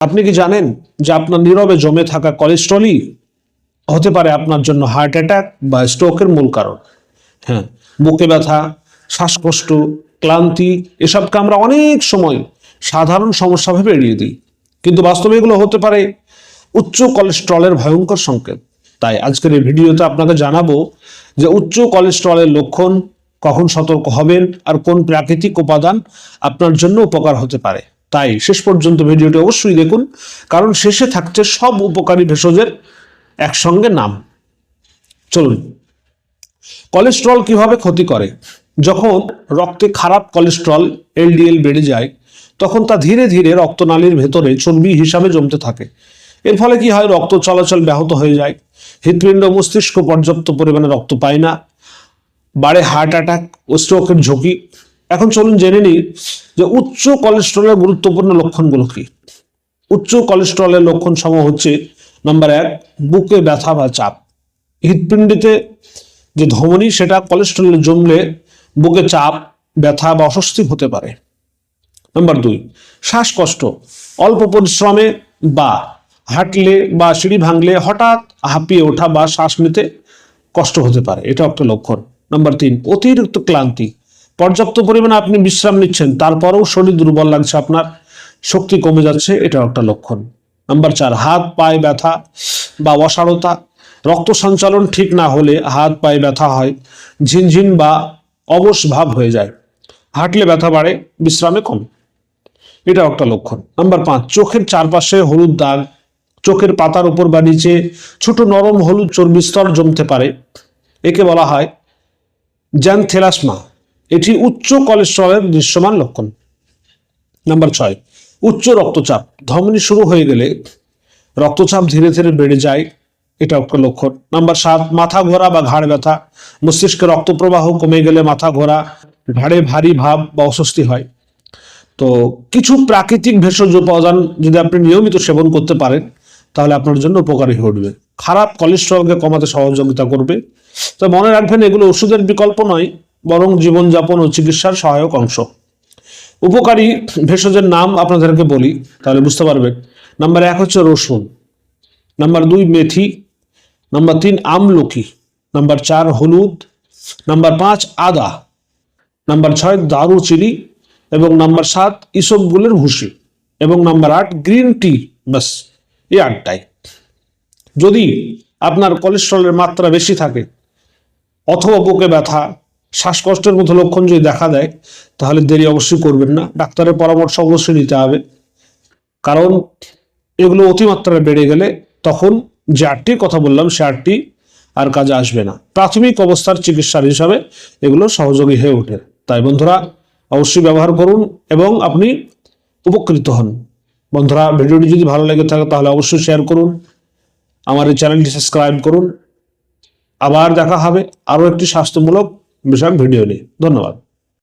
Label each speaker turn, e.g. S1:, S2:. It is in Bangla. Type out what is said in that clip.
S1: আপনি কি জানেন যে আপনার নীরবে জমে থাকা কোলেস্ট্রলই হতে পারে আপনার জন্য হার্ট অ্যাটাক বা স্ট্রোকের মূল কারণ? হ্যাঁ, বুকে ব্যথা, শ্বাসকষ্ট, ক্লান্তি এসবকে আমরা অনেক সময় সাধারণ সমস্যা ভেবে এড়িয়ে দিই, কিন্তু বাস্তবে এগুলো হতে পারে উচ্চ কোলেস্ট্রলের ভয়ঙ্কর সংকেত। তাই আজকের এই ভিডিওতে আপনাকে জানাবো যে উচ্চ কোলেস্ট্রলের লক্ষণ, কখন সতর্ক হবেন, আর কোন প্রাকৃতিক উপাদান আপনার জন্য উপকার হতে পারে। তাই শেষ পর্যন্ত ভিডিওটি অবশ্যই দেখুন, কারণ শেষে থাকছে সব উপকারী ভেষজের একসঙ্গে নাম। চলুন, কোলেস্ট্রল কিভাবে ক্ষতি করে। যখন রক্তে খারাপ কোলেস্ট্রল এলডিএল বেড়ে যায়, তখন তা ধীরে ধীরে রক্তনালীর ভেতরে চর্বি হিসাবে জমতে থাকে। এর ফলে কি হয়, রক্ত চলাচল ব্যাহত হয়ে যায়, হৃৎপিণ্ড মস্তিষ্ক পর্যাপ্ত পরিমাণে রক্ত পায় না, বাড়ে হার্ট অ্যাটাক ও স্ট্রোকের ঝুঁকি। এখন চলুন জেনে নিই যে উচ্চ কোলেস্ট্রলের গুরুত্বপূর্ণ লক্ষণগুলো কি। উচ্চ কোলেস্ট্রলের লক্ষণ সমূহ হচ্ছে: নাম্বার 1, বুকে ব্যথা বা চাপ। হৃৎপিণ্ডেতে যে ধমনী সেটা কোলেস্ট্রলে জমলে বুকে চাপ, ব্যথা বা অস্বস্তি হতে পারে। নাম্বার 2, শ্বাসকষ্ট। অল্প পরিশ্রমে বা হাঁটলে বা সিঁড়ি ভাঙলে হঠাৎ হাঁপিয়ে ওঠা বা শ্বাস নিতে কষ্ট হতে পারে, এটা একটা লক্ষণ। নাম্বার 3, অতিরিক্ত ক্লান্তি। পর্যাপ্ত পরিমাণে আপনি বিশ্রাম নিচ্ছেন, তারপরেও শরীর দুর্বল লাগছে, আপনার শক্তি কমে যাচ্ছে, এটাও একটা লক্ষণ। নাম্বার 4, হাত পায়ে ব্যথা বা অসাড়তা। রক্ত সঞ্চালন ঠিক না হলে হাত পায়ে ব্যথা হয়, ঝিনঝিন বা অবশ ভাব হয়ে যায়, হাঁটলে ব্যথা বাড়ে, বিশ্রামে কমে, এটাও একটা লক্ষণ। নাম্বার 5, চোখের চারপাশে হলুদ দাগ, চোখের পাতার উপর বা নিচে ছোট নরম হলুদ চর্বি স্তর জমতে পারে, একে বলা হয় জ্যানথেলাসমা। এটি উচ্চ কোলেস্ট্রলের দৃশ্যমান লক্ষণ। নাম্বার 6, উচ্চ রক্তচাপ। ধমনী শুরু হয়ে গেলে রক্তচাপ ধীরে ধীরে বেড়ে যায়, এটা একটা লক্ষণ। নাম্বার 7, মাথা ঘোরা বা ঘাড় ব্যথা। মস্তিষ্কে রক্ত প্রবাহ কমে গেলে মাথা ঘোরা, ঘাড়ে ভারী ভাব বা অস্বস্তি হয়। তো কিছু প্রাকৃতিক ভেষজ উপাদান যদি আপনি নিয়মিত সেবন করতে পারেন, তাহলে আপনার জন্য উপকারী হয়ে উঠবে, খারাপ কোলেস্ট্রলকে কমাতে সহযোগিতা করবে। তো মনে রাখবেন, এগুলো ওষুধের বিকল্প নয়, বরং জীবনযাপন ও চিকিৎসার সহায়ক অংশ। উপকারী ভেষজের নাম আপনাদেরকে বলি, তাহলে বুঝতে পারবেন। নাম্বার 1 হচ্ছে রসুন। নাম্বার 2, মেথি। নাম্বার 3, আমলকি। নাম্বার 4, হলুদ। নাম্বার 5, আদা। নাম্বার 6, দারুচিনি। এবং নাম্বার 7, ইসবগুলের ভুসি। এবং নাম্বার 8, গ্রিন টি। বাস, এই 8টাই। যদি আপনার কোলেস্ট্রলের মাত্রা বেশি থাকে অথবা বুকে ব্যথা, শ্বাসকষ্টের মতো লক্ষণ যদি দেখা দেয়, তাহলে দেরি অবশ্যই করবেন না, ডাক্তারের পরামর্শ অবশ্যই নিতে হবে। কারণ এগুলো অতিমাত্রায় বেড়ে গেলে তখন যে 8টির কথা বললাম সে 8টি আর কাজে আসবে না। প্রাথমিক অবস্থার চিকিৎসার হিসাবে এগুলো সহযোগী হয়ে ওঠে। তাই বন্ধুরা, অবশ্যই ব্যবহার করুন এবং আপনি উপকৃত হন। বন্ধুরা, ভিডিওটি যদি ভালো লেগে থাকে তাহলে অবশ্যই শেয়ার করুন, আমার এই চ্যানেলটি সাবস্ক্রাইব করুন। আবার দেখা হবে আরও একটি স্বাস্থ্যমূলক বিষয়ক ভিডিও নিয়ে। ধন্যবাদ।